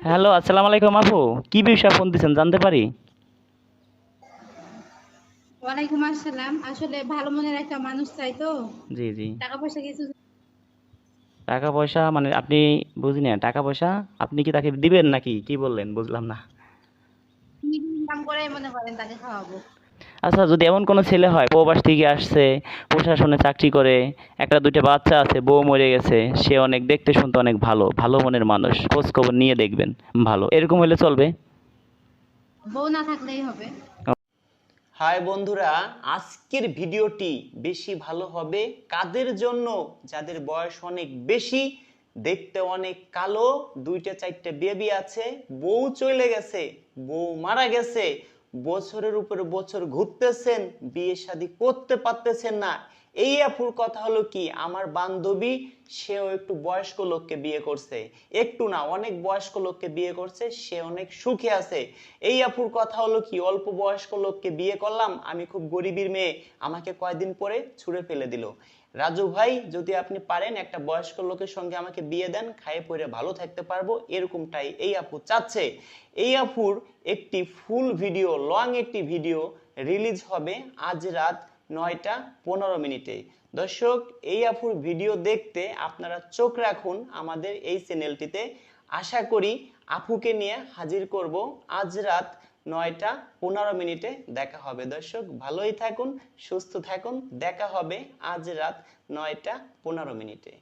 Hello, আসসালামু আলাইকুম আপু। কি বিষয়ে ফোন দিছেন জানতে পারি? ওয়ালাইকুম আসসালাম। আসলে ভালো মনের একটা মানুষ চাই তো। জি, জি। টাকা পয়সা কিছু টাকা পয়সা মানে আপনি বুঝি না, টাকা পয়সা আপনি কি তাকে দিবেন নাকি? কি বললেন বুঝলাম না। ইনকাম করে মনে করেন তাকে খাওয়াবো। আচ্ছা যদি এমন কোনো ছেলে হয় প্রবাস থেকে আসছে, প্রশাসনে চাকরি করে, একটা দুইটা বাচ্চা আছে, বউ মরে গেছে, সে অনেক দেখতে শুনতে অনেক ভালো, ভালো মনের মানুষ, খোঁজ খবর নিয়ে দেখবেন ভালো। এরকম হলে চলবে? বউ না থাকলেই হবে। হাই বন্ধুরা, আজকের ভিডিওটি বেশি ভালো হবে কাদের জন্য? যাদের বয়স অনেক বেশি, দেখতে অনেক কালো, দুইটা চারটে বেবি আছে, বউ চলে গেছে, বউ মারা গেছে, বছরের উপরে বছর ঘুরতেছেন, বিয়ে শাদী করতে পারতেছেন না। এই আপুর কথা হলো কি, আমার বান্ধবী, সেও একটু বয়স্ক লোককে বিয়ে করছে, একটু না অনেক বয়স্ক লোককে বিয়ে করছে, সে অনেক সুখে আছে। এই আপুর কথা হলো কি, অল্প বয়স্ক লোককে বিয়ে করলাম, আমি খুব গরিবের মেয়ে, আমাকে কয়দিন পরে ছুঁড়ে ফেলে দিল। রাজু ভাই, যদি আপনি পারেন একটা বয়স্ক লোকের সঙ্গে আমাকে বিয়ে দেন, খাইয়ে পরে ভালো থাকতে পারবো, এরকমটাই এই আপু চাচ্ছে। এই আপুর একটি ফুল ভিডিও, লং একটি ভিডিও রিলিজ হবে আজ রাত 9টা 15 মিনিটে। দর্শক, এই আপুর ভিডিও দেখতে আপনারা চোখ রাখুন আমাদের এই চ্যানেলটিতে। আশা করি আপুকে নিয়ে হাজির করব আজ রাত 9টা 15 মিনিটে। দেখা হবে দর্শক, ভালোই থাকুন, সুস্থ থাকুন, দেখা হবে আজ রাত 9টা 15 মিনিটে।